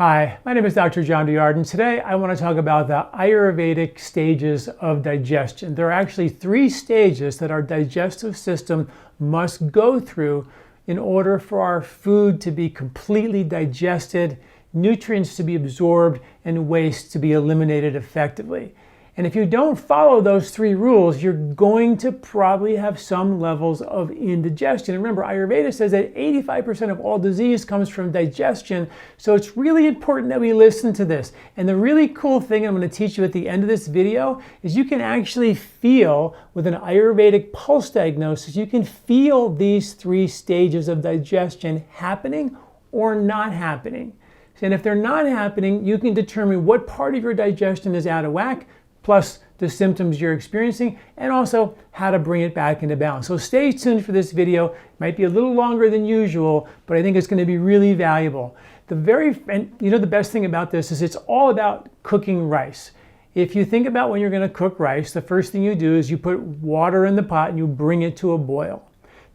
Hi, my name is Dr. John Douillard, and today I want to talk about the Ayurvedic stages of digestion. There are actually 3 stages that our digestive system must go through in order for our food to be completely digested, nutrients to be absorbed, and waste to be eliminated effectively. And if you don't follow those 3 rules, you're going to probably have some levels of indigestion. And remember, Ayurveda says that 85% of all disease comes from digestion, so it's really important that we listen to this. And the really cool thing I'm going to teach you at the end of this video is you can actually feel, with an Ayurvedic pulse diagnosis, you can feel these 3 stages of digestion happening or not happening. And if they're not happening, you can determine what part of your digestion is out of whack, plus the symptoms you're experiencing, and also how to bring it back into balance. So stay tuned for this video. It might be a little longer than usual, but I think it's going to be really valuable. And you know, the best thing about this is it's all about cooking rice. If you think about when you're going to cook rice, the first thing you do is you put water in the pot and you bring it to a boil.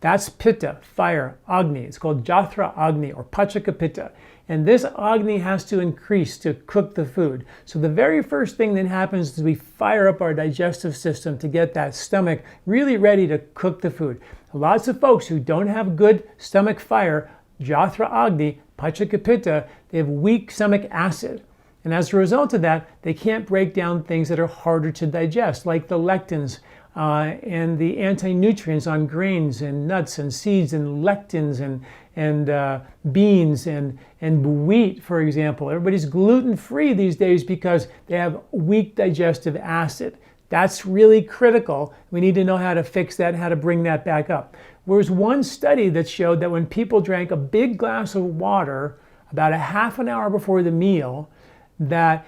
That's pitta, fire, agni. It's called jatra agni or pachaka pitta. And this agni has to increase to cook the food. So the very first thing that happens is we fire up our digestive system to get that stomach really ready to cook the food. Lots of folks who don't have good stomach fire, jatra agni, pachaka pitta, they have weak stomach acid. And as a result of that, they can't break down things that are harder to digest, like the lectins and the anti-nutrients on grains and nuts and seeds and lectins and beans and wheat, for example. Everybody's gluten-free these days because they have weak digestive acid. That's really critical. We need to know how to fix that and how to bring that back up. There's one study that showed that when people drank a big glass of water about a half an hour before the meal, that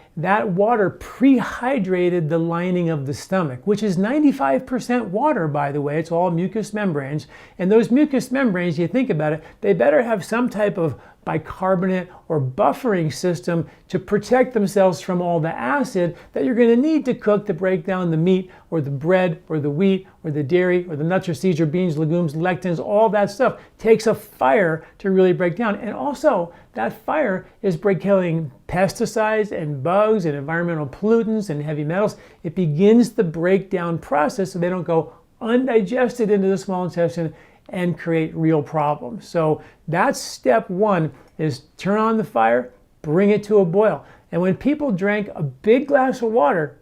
water prehydrated the lining of the stomach, which is 95% water, by the way. It's all mucous membranes. And those mucous membranes, you think about it, they better have some type of bicarbonate or buffering system to protect themselves from all the acid that you're going to need to cook to break down the meat or the bread or the wheat or the dairy or the nuts or seeds or beans, legumes, lectins. All that stuff takes a fire to really break down. And also, that fire is killing pesticides and bugs and environmental pollutants and heavy metals. It begins the breakdown process so they don't go undigested into the small intestine and create real problems. So that's step 1, is turn on the fire, bring it to a boil. And when people drank a big glass of water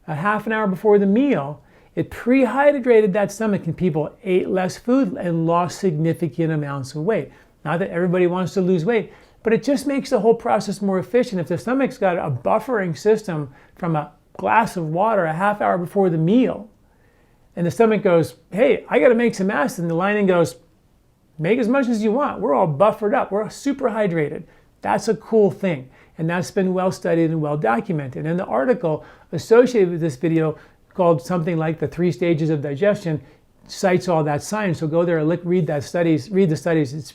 a half an hour before the meal, it prehydrated that stomach and people ate less food and lost significant amounts of weight. Not that everybody wants to lose weight, but it just makes the whole process more efficient. If the stomach's got a buffering system from a glass of water a half hour before the meal, and the stomach goes, hey, I got to make some acid. And the lining goes, make as much as you want. We're all buffered up. We're super hydrated. That's a cool thing. And that's been well studied and well documented. And the article associated with this video, called something like the 3 stages of digestion, cites all that science. So go there and read the studies.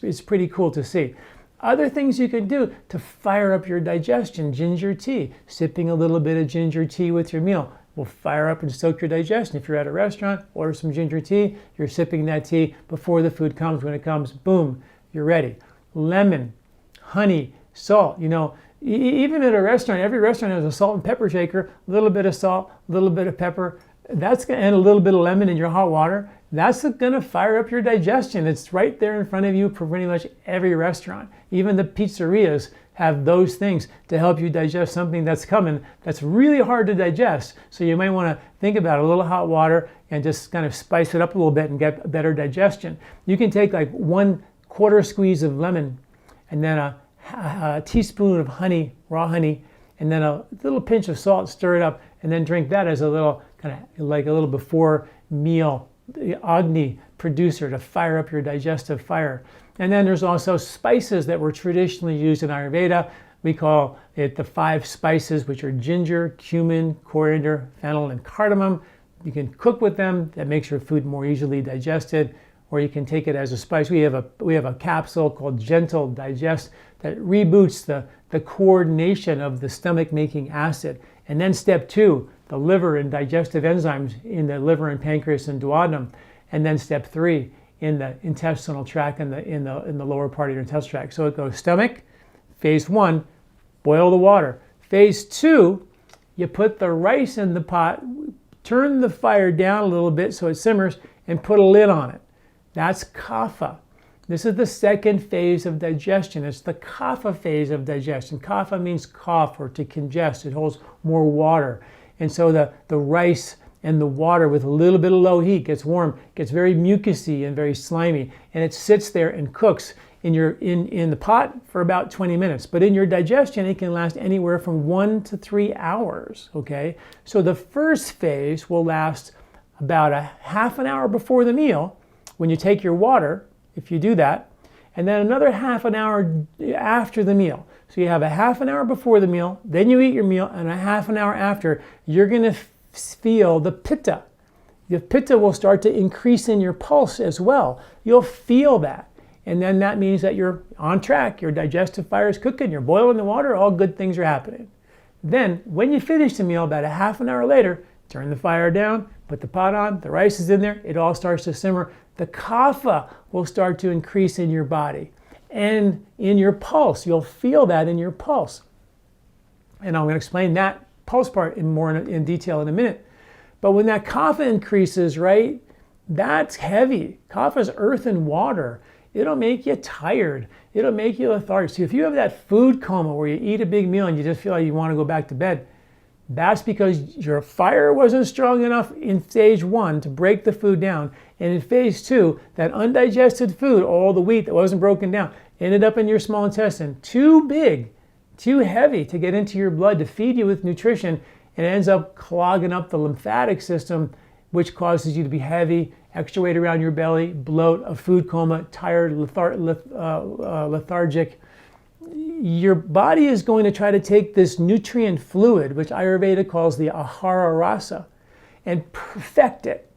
It's pretty cool to see. Other things you can do to fire up your digestion: ginger tea. Sipping a little bit of ginger tea with your meal will fire up and stoke your digestion. If you're at a restaurant, order some ginger tea. You're sipping that tea before the food comes. When it comes, boom, you're ready. Lemon, honey, salt. You know, even at a restaurant, every restaurant has a salt and pepper shaker. A little bit of salt, a little bit of pepper. And a little bit of lemon in your hot water. That's going to fire up your digestion. It's right there in front of you for pretty much every restaurant. Even the pizzerias have those things to help you digest something that's coming that's really hard to digest. So you might want to think about a little hot water and just kind of spice it up a little bit and get better digestion. You can take like 1/4 squeeze of lemon and then a teaspoon of honey, raw honey, and then a little pinch of salt, stir it up, and then drink that as a little kind of like a little before meal agni producer to fire up your digestive fire. And then there's also spices that were traditionally used in Ayurveda. We call it the 5 spices, which are ginger, cumin, coriander, fennel, and cardamom. You can cook with them. That makes your food more easily digested, or you can take it as a spice. We have a capsule called Gentle Digest that reboots the coordination of the stomach making acid. And then step 2, the liver and digestive enzymes in the liver and pancreas and duodenum. And then step 3, in the intestinal tract and in the lower part of your intestinal tract. So it goes stomach, phase 1, boil the water. Phase 2, you put the rice in the pot, turn the fire down a little bit so it simmers, and put a lid on it. That's kapha. This is the second phase of digestion. It's the kapha phase of digestion. Kapha means cough or to congest. It holds more water. And so the rice and the water with a little bit of low heat gets warm, gets very mucousy and very slimy, and it sits there and cooks in the pot for about 20 minutes. But in your digestion, it can last anywhere from 1 to 3 hours, okay? So the first phase will last about a half an hour before the meal when you take your water, if you do that, and then another half an hour after the meal. So you have a half an hour before the meal, then you eat your meal, and a half an hour after, you're gonna feel the pitta. The pitta will start to increase in your pulse as well. You'll feel that. And then that means that you're on track, your digestive fire is cooking, you're boiling the water, all good things are happening. Then, when you finish the meal, about a half an hour later, turn the fire down, put the pot on, the rice is in there, it all starts to simmer. The kapha will start to increase in your body and in your pulse. You'll feel that in your pulse. And I'm going to explain that pulse part in detail in a minute. But when that kapha increases, right, that's heavy. Kapha is earth and water. It'll make you tired. It'll make you lethargic. So if you have that food coma where you eat a big meal and you just feel like you want to go back to bed, that's because your fire wasn't strong enough in stage 1 to break the food down. And in phase 2, that undigested food, all the wheat that wasn't broken down, ended up in your small intestine, too big, too heavy to get into your blood to feed you with nutrition, and it ends up clogging up the lymphatic system, which causes you to be heavy, extra weight around your belly, bloat, a food coma, tired, lethargic. Your body is going to try to take this nutrient fluid, which Ayurveda calls the ahara rasa, and perfect it,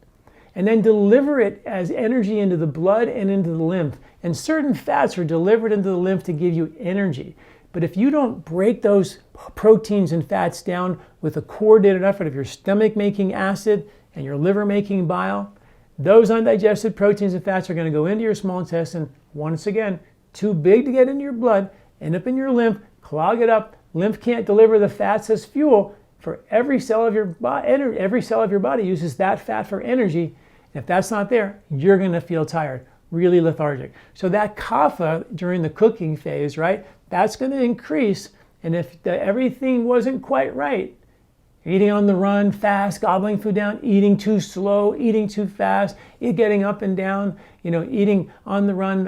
and then deliver it as energy into the blood and into the lymph. And certain fats are delivered into the lymph to give you energy. But if you don't break those proteins and fats down with a coordinated effort of your stomach making acid and your liver making bile, those undigested proteins and fats are going to go into your small intestine, once again, too big to get into your blood, end up in your lymph, clog it up. Lymph can't deliver the fats as fuel. For every cell of your body uses that fat for energy. And if that's not there, you're going to feel tired, really lethargic. So that kapha during the cooking phase, right, that's going to increase. And if everything wasn't quite right, eating on the run, fast, gobbling food down, eating too slow, eating too fast, getting up and down, eating on the run,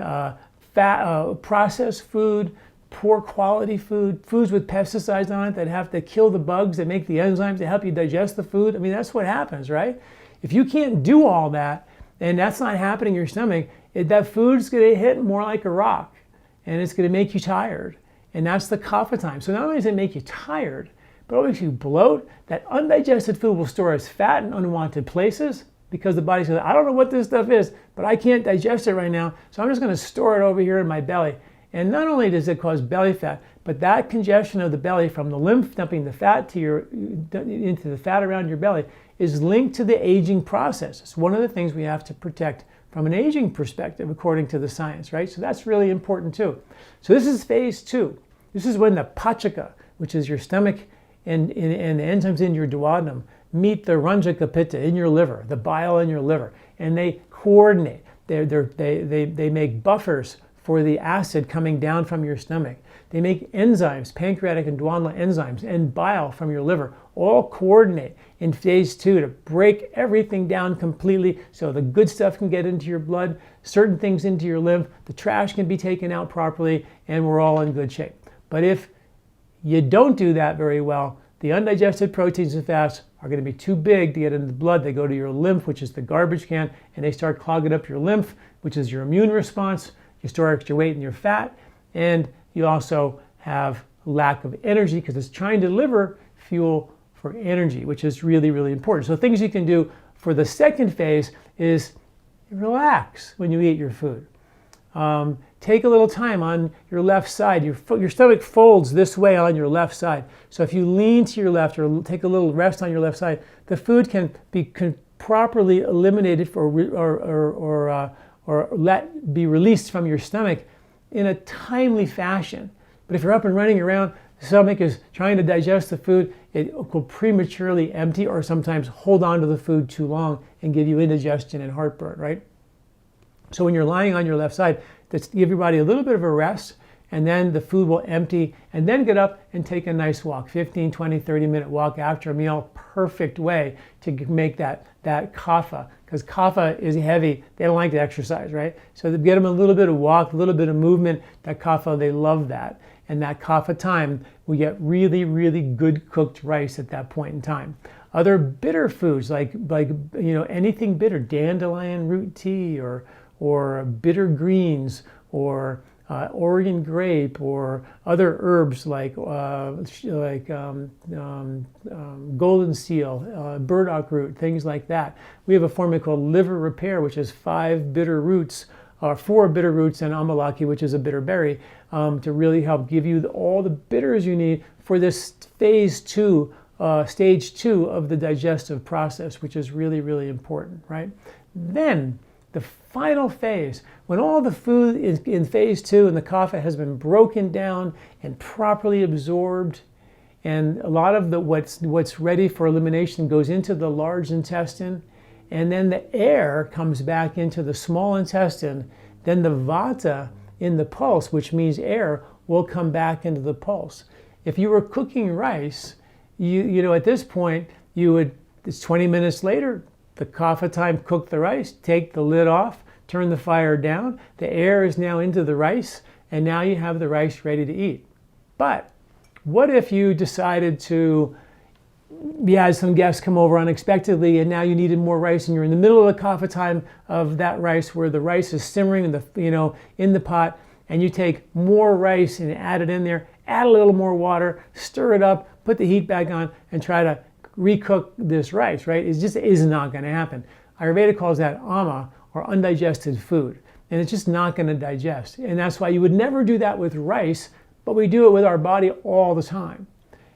processed food, poor quality food, foods with pesticides on it that have to kill the bugs that make the enzymes to help you digest the food. I mean, that's what happens, right? If you can't do all that, and that's not happening in your stomach, that food's going to hit more like a rock, and it's going to make you tired. And that's the kapha time. So not only does it make you tired, but it makes you bloat. That undigested food will store as fat in unwanted places because the body says, I don't know what this stuff is, but I can't digest it right now, so I'm just going to store it over here in my belly. And not only does it cause belly fat, but that congestion of the belly from the lymph dumping the fat into the fat around your belly is linked to the aging process. It's one of the things we have to protect from an aging perspective, according to the science, right? So that's really important too. So this is phase 2. This is when the pachaka, which is your stomach and the enzymes in your duodenum, meet the ranjaka pitta in your liver, the bile in your liver, and they coordinate. They make buffers for the acid coming down from your stomach. They make enzymes, pancreatic and duodenal enzymes, and bile from your liver, all coordinate in phase 2 to break everything down completely so the good stuff can get into your blood, certain things into your lymph, the trash can be taken out properly, and we're all in good shape. But if you don't do that very well, the undigested proteins and fats are going to be too big to get into the blood. They go to your lymph, which is the garbage can, and they start clogging up your lymph, which is your immune response. You store extra weight in your fat, and you also have lack of energy because it's trying to deliver fuel for energy, which is really, really important. So things you can do for the second phase is relax when you eat your food. Take a little time on your left side. Your stomach folds this way on your left side. So if you lean to your left or take a little rest on your left side, the food can be properly eliminated or be released from your stomach in a timely fashion. But if you're up and running around, the stomach is trying to digest the food, it will prematurely empty or sometimes hold on to the food too long and give you indigestion and heartburn, right? So when you're lying on your left side, just give your body a little bit of a rest, and then the food will empty, and then get up and take a nice walk, 15, 20, 30-minute walk after a meal. Perfect way to make that kapha, because kapha is heavy. They don't like to exercise, right? So to get them a little bit of walk, a little bit of movement, that kapha, they love that. And that kapha time, we get really, really good cooked rice at that point in time. Other bitter foods like anything bitter, dandelion root tea, or bitter greens, or Oregon grape, or other herbs like golden seal, burdock root, things like that. We have a formula called liver repair, which is 5 bitter roots, 4 bitter roots, and amalaki, which is a bitter berry, to really help give you all the bitters you need for this stage 2 of the digestive process, which is really, really important, right? Then the final phase, when all the food is in phase 2 and the kapha has been broken down and properly absorbed, and a lot of what's ready for elimination goes into the large intestine, and then the air comes back into the small intestine, then the vata in the pulse, which means air, will come back into the pulse. If you were cooking rice, you know, at this point, it's 20 minutes later, the kapha time, cook the rice, take the lid off, turn the fire down. The air is now into the rice, and now you have the rice ready to eat. But what if you decided you had some guests come over unexpectedly, and now you needed more rice, and you're in the middle of the kapha time of that rice where the rice is simmering in the pot, and you take more rice and add it in there, add a little more water, stir it up, put the heat back on, and try to recook this rice, right? It just is not going to happen. Ayurveda calls that ama, or undigested food, and it's just not going to digest. And that's why you would never do that with rice, but we do it with our body all the time.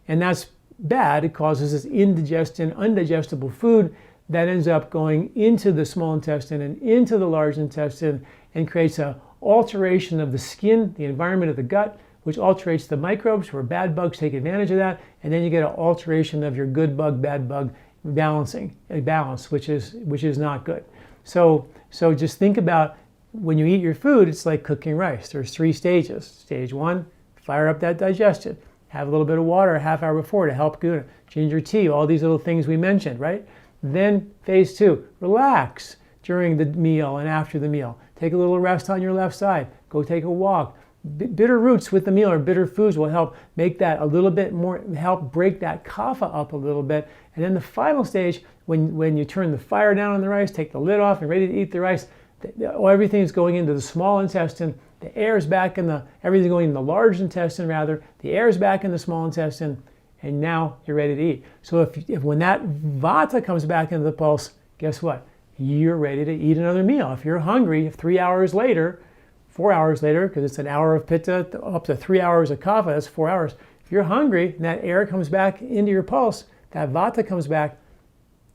And that's bad. It causes this indigestion, undigestible food that ends up going into the small intestine and into the large intestine, and creates an alteration of the skin, the environment of the gut, which alterates the microbes, where bad bugs take advantage of that, and then you get an alteration of your good bug, bad bug balance, which is not good. So just think about when you eat your food, it's like cooking rice. There's 3 stages. Stage 1, fire up that digestion. Have a little bit of water a half hour before to help good. Ginger tea, all these little things we mentioned, right? Then phase 2, relax during the meal and after the meal. Take a little rest on your left side. Go take a walk. Bitter roots with the meal, or bitter foods, will help make that a little bit more, help break that kapha up a little bit. And then the final stage, when you turn the fire down on the rice, take the lid off and ready to eat the rice, everything's going into the small intestine, the air is back everything's going in the large intestine rather, the air is back in the small intestine, and now you're ready to eat. So if when that vata comes back into the pulse, guess what? You're ready to eat another meal. If you're hungry, 3 hours later, 4 hours later, because it's an hour of pitta, up to 3 hours of kapha, that's 4 hours. If you're hungry and that air comes back into your pulse, that vata comes back,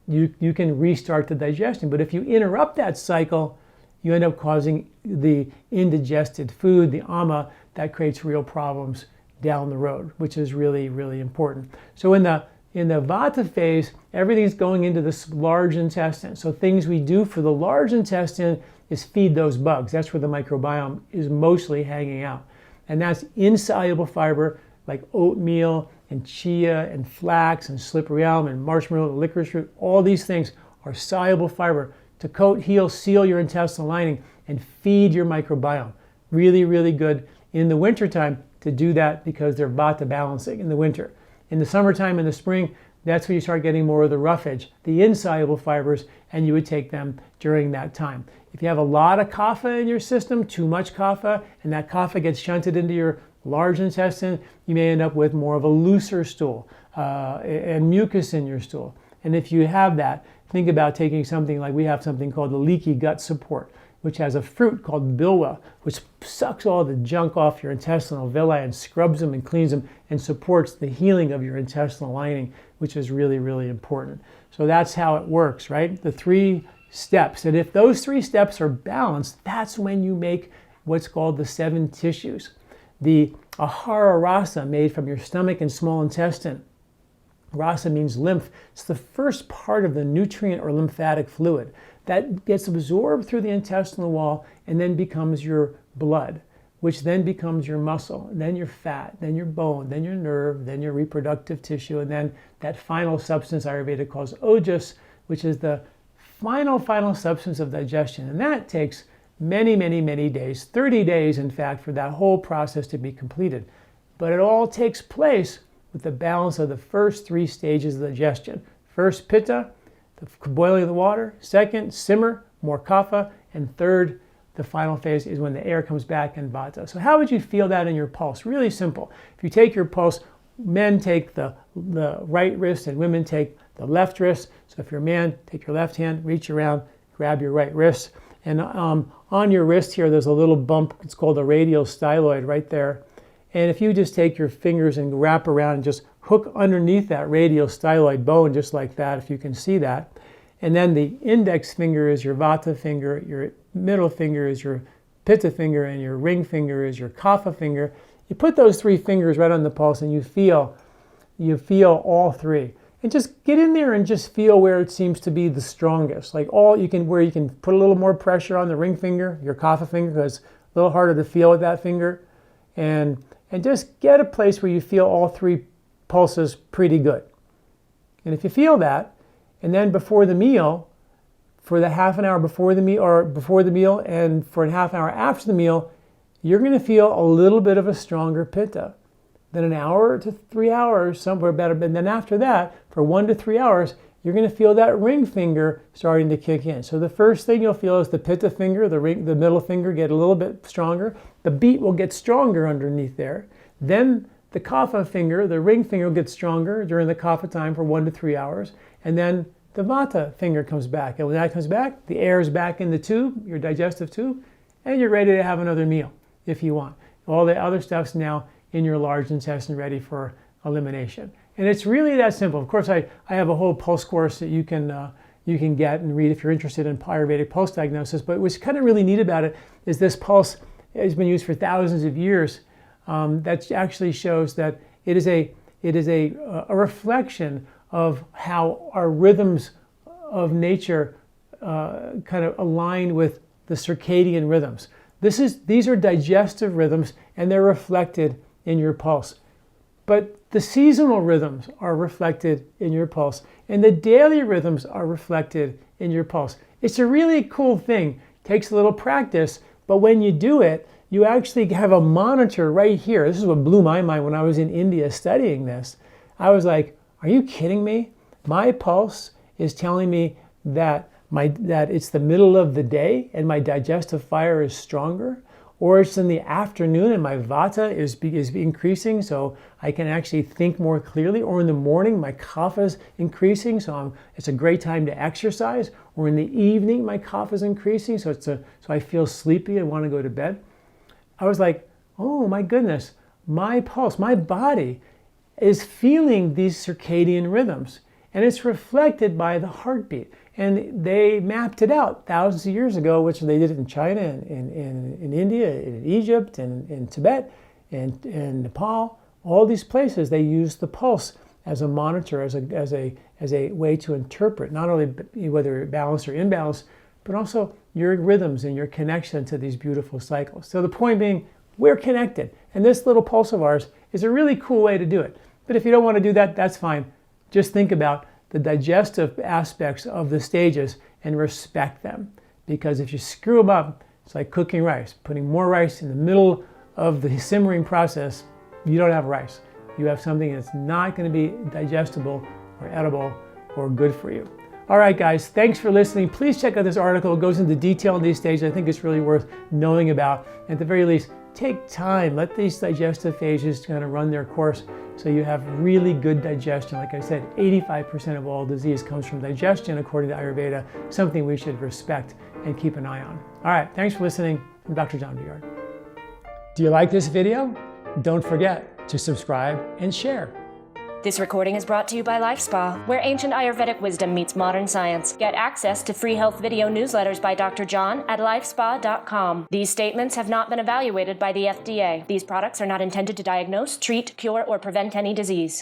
you can restart the digestion. But if you interrupt that cycle, you end up causing the indigested food, the ama, that creates real problems down the road, which is really, really important. So in the vata phase, everything's going into this large intestine. So things we do for the large intestine is feed those bugs. That's where the microbiome is mostly hanging out. And that's insoluble fiber like oatmeal and chia and flax and slippery elm and marshmallow, licorice root. All these things are soluble fiber to coat, heal, seal your intestinal lining and feed your microbiome. Really, really good in the wintertime to do that, because they're vata balancing in the winter. In the summertime and the spring, that's when you start getting more of the roughage, the insoluble fibers, and you would take them during that time. If you have a lot of kapha in your system, too much kapha, and that kapha gets shunted into your large intestine, you may end up with more of a looser stool and mucus in your stool. And if you have that, think about taking something like, we have something called the leaky gut support, which has a fruit called bilwa, which sucks all the junk off your intestinal villi and scrubs them and cleans them and supports the healing of your intestinal lining, which is really, really important. So that's how it works, right? The 3 steps. And if those 3 steps are balanced, that's when you make what's called the 7 tissues. the ahara rasa made from your stomach and small intestine. Rasa means lymph. It's the first part of the nutrient or lymphatic fluid that gets absorbed through the intestinal wall and then becomes your blood, which then becomes your muscle, then your fat, then your bone, then your nerve, then your reproductive tissue, and then that final substance Ayurveda calls ojas, which is the final substance of digestion. And that takes many days, 30 days in fact, for that whole process to be completed. But it all takes place with the balance of the first 3 stages of digestion. First, pitta, the boiling of the water. Second, simmer, more kapha. And third, the final phase is when the air comes back, and vata. So how would you feel that in your pulse? Really simple. If you take your pulse, men take the right wrist and women take the left wrist. So if you're a man, take your left hand, reach around, grab your right wrist. And on your wrist here, there's a little bump. It's called a radial styloid right there. And if you just take your fingers and wrap around and just hook underneath that radial styloid bone, just like that, if you can see that. And then the index finger is your vata finger, your middle finger is your pitta finger, and your ring finger is your kapha finger. You put those 3 fingers right on the pulse and you feel all 3. And just get in there and just feel where it seems to be the strongest. Like where you can put a little more pressure on the ring finger, your kapha finger, because it's a little harder to feel with that finger. And just get a place where you feel all 3 pulses pretty good. And if you feel that, and then before the meal, for the half an hour before the meal and for a half an hour after the meal, you're going to feel a little bit of a stronger pitta. Then an hour to 3 hours, somewhere better. And then after that, for 1 to 3 hours, you're going to feel that ring finger starting to kick in. So the first thing you'll feel is the pitta finger, the middle finger get a little bit stronger. The beat will get stronger underneath there. Then the kapha finger, the ring finger will get stronger during the kapha time for 1 to 3 hours. And then the vata finger comes back. And when that comes back, the air is back in the tube, your digestive tube, and you're ready to have another meal if you want. All the other stuff's now in your large intestine ready for elimination. And it's really that simple. Of course, I have a whole pulse course that you can get and read if you're interested in Ayurvedic pulse diagnosis. But what's kind of really neat about it is this pulse has been used for thousands of years. That actually shows that it is a reflection of how our rhythms of nature kind of align with the circadian rhythms. These are digestive rhythms, and they're reflected in your pulse. But the seasonal rhythms are reflected in your pulse, and the daily rhythms are reflected in your pulse. It's a really cool thing. It takes a little practice, but when you do it, you actually have a monitor right here. This is what blew my mind when I was in India studying this. I was like, are you kidding me? My pulse is telling me that it's the middle of the day and my digestive fire is stronger, or it's in the afternoon and my vata is increasing so I can actually think more clearly, or in the morning my kapha is increasing so it's a great time to exercise, or in the evening my kapha is increasing so I feel sleepy and want to go to bed. I was like, oh my goodness, my pulse, my body is feeling these circadian rhythms, and it's reflected by the heartbeat. And they mapped it out thousands of years ago, which they did in China, in India, in Egypt, in Tibet, and in Nepal. All these places, they used the pulse as a monitor, as a way to interpret not only whether you're balanced or imbalanced, but also your rhythms and your connection to these beautiful cycles. So the point being, we're connected. And this little pulse of ours is a really cool way to do it. But if you don't want to do that, that's fine. Just think about the digestive aspects of the stages and respect them. Because if you screw them up, it's like cooking rice. Putting more rice in the middle of the simmering process, you don't have rice. You have something that's not going to be digestible or edible or good for you. All right, guys, thanks for listening. Please check out this article. It goes into detail on these stages. I think it's really worth knowing about. At the very least, take time. Let these digestive phases kind of run their course so you have really good digestion. Like I said, 85% of all disease comes from digestion, according to Ayurveda, something we should respect and keep an eye on. All right, thanks for listening. I'm Dr. John Douillard. Do you like this video? Don't forget to subscribe and share. This recording is brought to you by LifeSpa, where ancient Ayurvedic wisdom meets modern science. Get access to free health video newsletters by Dr. John at lifespa.com. These statements have not been evaluated by the FDA. These products are not intended to diagnose, treat, cure, or prevent any disease.